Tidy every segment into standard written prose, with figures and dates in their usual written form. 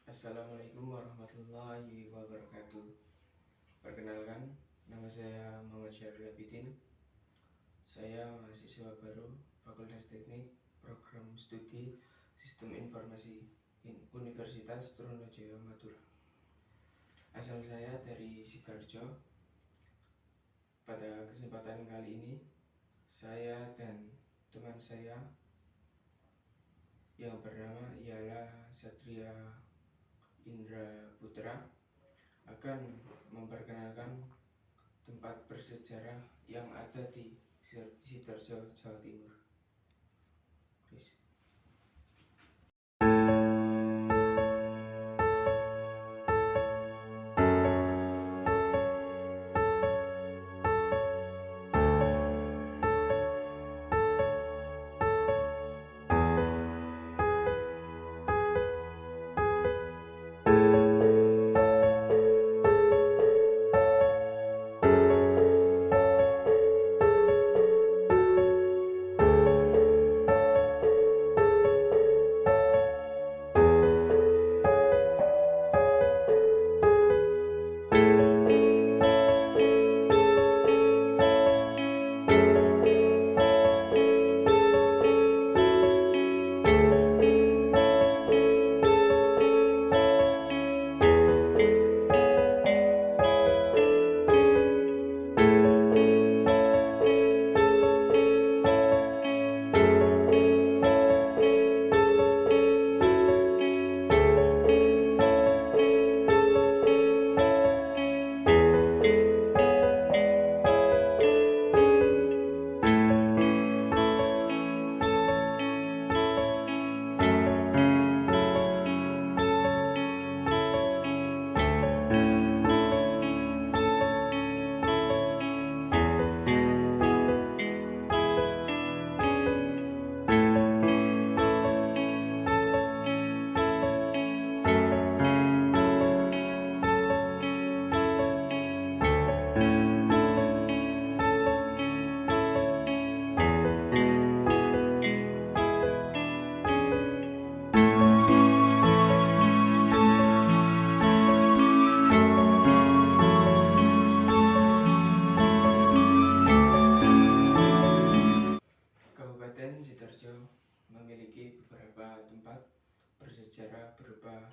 Assalamualaikum warahmatullahi wabarakatuh. Perkenalkan, nama saya Muhammad Syahrul Abidin. Saya mahasiswa baru Fakultas Teknik Program Studi Sistem Informasi Universitas Trunojoyo Madura. Asal saya dari Sidoarjo. Pada kesempatan kali ini, saya dan teman saya yang bernama ialah Satria Indra Putra akan memperkenalkan tempat bersejarah yang ada di Sidoarjo, Jawa Timur. Please. Kabupaten Sidoarjo memiliki beberapa tempat bersejarah berupa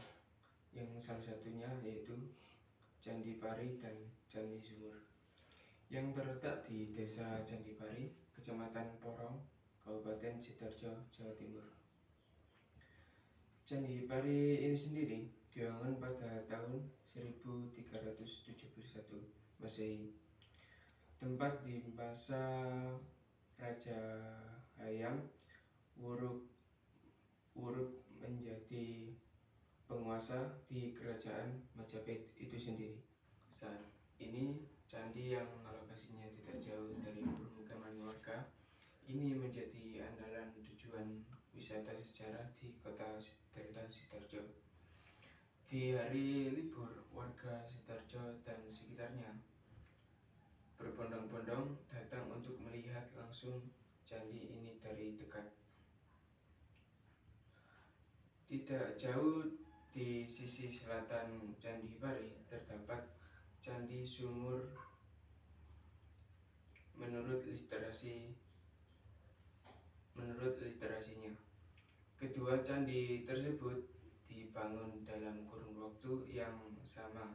yang salah satunya yaitu Candi Pari dan Candi Sumur yang terletak di Desa Candi Pari, Kecamatan Porong, Kabupaten Sidoarjo, Jawa Timur. Candi Pari ini sendiri dibangun pada tahun 1371 Masehi, tempat di masa Raja Hayam Wuruk menjadi penguasa di kerajaan Majapahit itu sendiri. Saat ini candi yang lokasinya tidak jauh dari permukiman warga ini menjadi andalan tujuan wisata sejarah di kota Delta Sidoarjo. Di hari libur, warga Sidoarjo dan sekitarnya berbondong-bondong datang untuk melihat langsung candi ini dari dekat. Tidak jauh di sisi selatan Candi Pari terdapat Candi Sumur. Menurut literasinya, kedua candi tersebut dibangun dalam kurun waktu yang sama.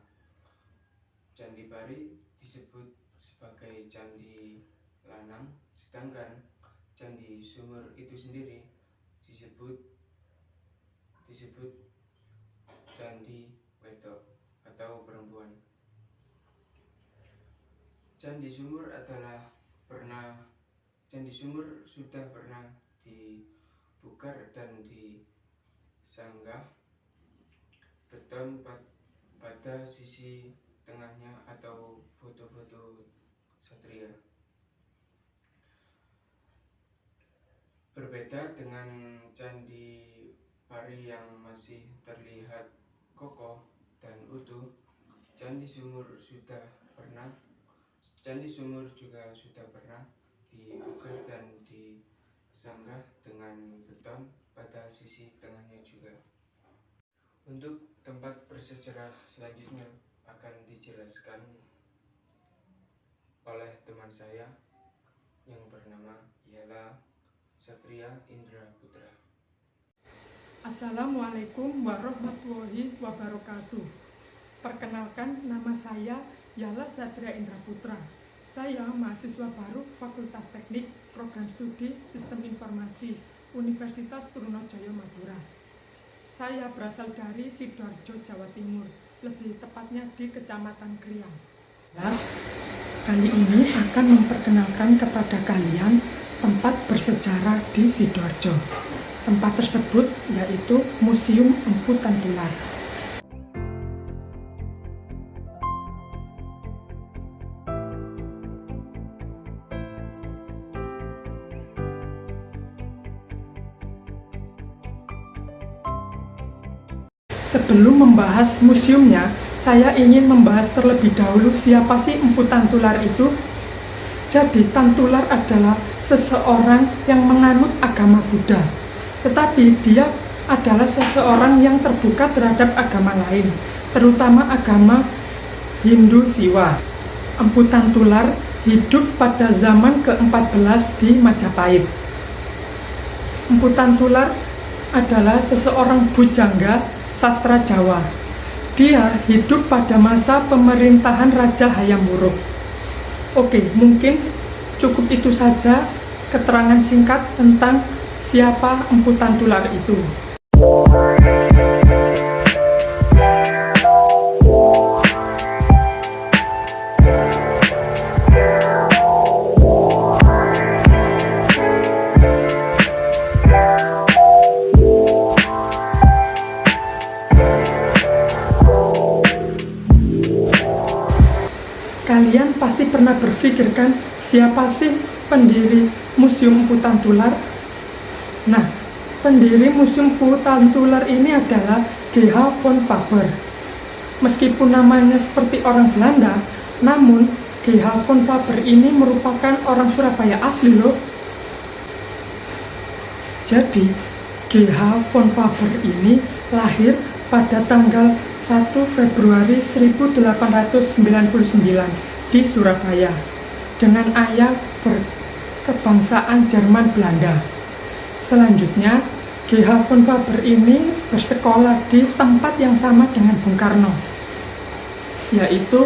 Candi Pari disebut sebagai Candi Lanang, sedangkan Candi Sumur itu sendiri disebut Candi Wedok atau perempuan. Candi Sumur sudah pernah dibongkar dan disanggah beton pada sisi tengahnya atau foto-foto satria. Berbeda dengan Candi Pari yang masih terlihat kokoh dan utuh, Candi Sumur juga sudah pernah dibongkar dan disanggah dengan beton pada sisi tengahnya juga. Untuk tempat bersejarah selanjutnya akan dijelaskan oleh teman saya yang bernama ialah Satria Indra Putra. Assalamualaikum warahmatullahi wabarakatuh. Perkenalkan, nama saya ialah Satria Indra Putra. Saya mahasiswa baru Fakultas Teknik Program Studi Sistem Informasi Universitas Trunojoyo Madura. Saya berasal dari Sidoarjo, Jawa Timur, lebih tepatnya di Kecamatan Kriang. Kali ini akan memperkenalkan kepada kalian tempat bersejarah di Sidoarjo. Tempat tersebut yaitu Museum Empu Tantular. Sebelum membahas museumnya, saya ingin membahas terlebih dahulu siapa sih Empu Tantular itu. Jadi Tantular adalah seseorang yang menganut agama Buddha, tetapi dia adalah seseorang yang terbuka terhadap agama lain, terutama agama Hindu Siwa. Empu Tantular hidup pada zaman ke-14 di Majapahit. Empu Tantular adalah seseorang bujangga sastra Jawa. Dia hidup pada masa pemerintahan Raja Hayam Wuruk. Oke, mungkin cukup itu saja keterangan singkat tentang siapa Empu Tantular itu. Kalian pasti pernah berpikirkan siapa sih pendiri Museum Empu Tantular? Nah, pendiri Museum Empu Tantular ini adalah G.H. von Faber. Meskipun namanya seperti orang Belanda, namun G.H. von Faber ini merupakan orang Surabaya asli loh. Jadi, G.H. von Faber ini lahir pada tanggal 1 Februari 1899 di Surabaya dengan ayah berkebangsaan Jerman Belanda. Selanjutnya, G.H. von Faber ini bersekolah di tempat yang sama dengan Bung Karno, yaitu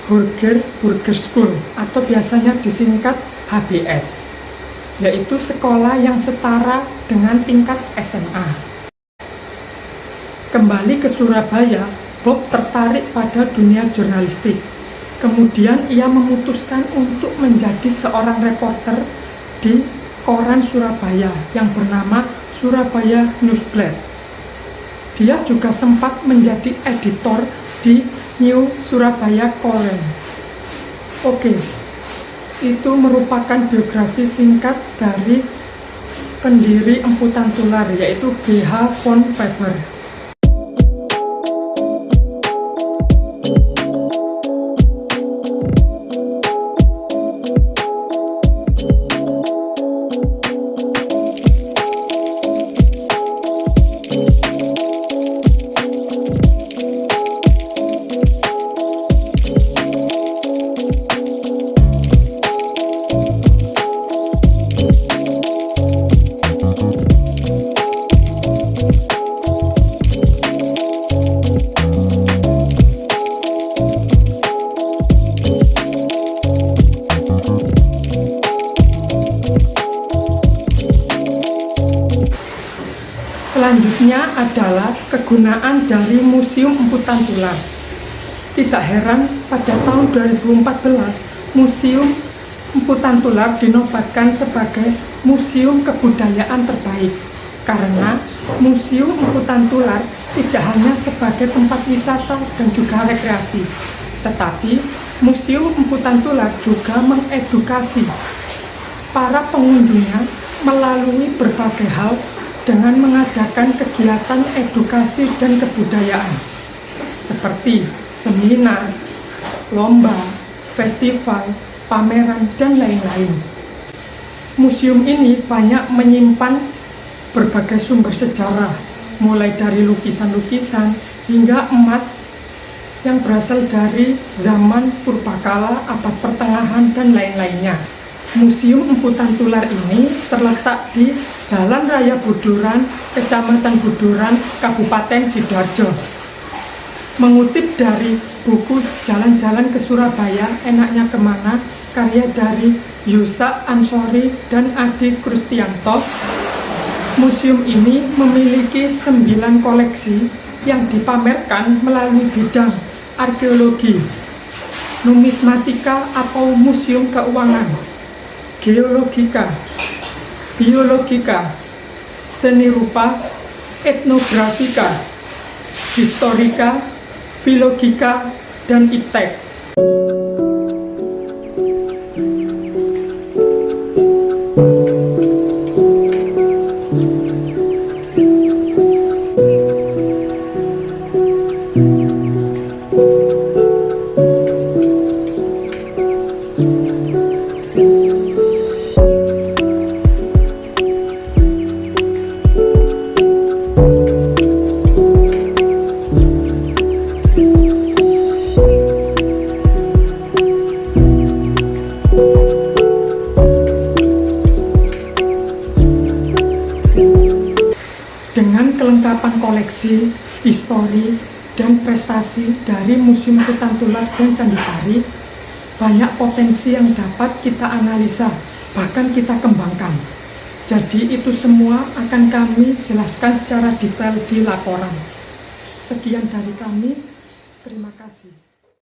Horger Burger School atau biasanya disingkat HBS, yaitu sekolah yang setara dengan tingkat SMA. Kembali ke Surabaya, Bob tertarik pada dunia jurnalistik. Kemudian ia memutuskan untuk menjadi seorang reporter di koran Surabaya yang bernama Surabaya Newsblad. Dia juga sempat menjadi editor di New Surabaya Koran. Oke, itu merupakan biografi singkat dari pendiri Empu Tantular, yaitu G.H. von Faber. Selanjutnya adalah kegunaan dari Museum Empu Tantular. Tidak heran pada tahun 2014 Museum Empu Tantular dinobatkan sebagai Museum Kebudayaan Terbaik karena Museum Empu Tantular tidak hanya sebagai tempat wisata dan juga rekreasi, tetapi Museum Empu Tantular juga mengedukasi para pengunjungnya melalui berbagai hal dengan mengadakan kegiatan edukasi dan kebudayaan seperti seminar, lomba, festival, pameran, dan lain-lain. Museum ini banyak menyimpan berbagai sumber sejarah mulai dari lukisan-lukisan hingga emas yang berasal dari zaman purbakala, abad pertengahan, dan lain-lainnya. Museum Empu Tantular ini terletak di Jalan Raya Buduran, Kecamatan Buduran, Kabupaten Sidoarjo. Mengutip dari buku Jalan-Jalan ke Surabaya, Enaknya Kemana, karya dari Yusak Ansori dan Adi Krustianto, museum ini memiliki 9 koleksi yang dipamerkan melalui bidang arkeologi, numismatika atau museum keuangan, geologika, biologika, seni rupa, etnografika, historika, filologika, dan iptek. Dengan kelengkapan koleksi, histori, dan prestasi dari Museum Empu Tantular dan Candi Pari, banyak potensi yang dapat kita analisa, bahkan kita kembangkan. Jadi itu semua akan kami jelaskan secara detail di laporan. Sekian dari kami, terima kasih.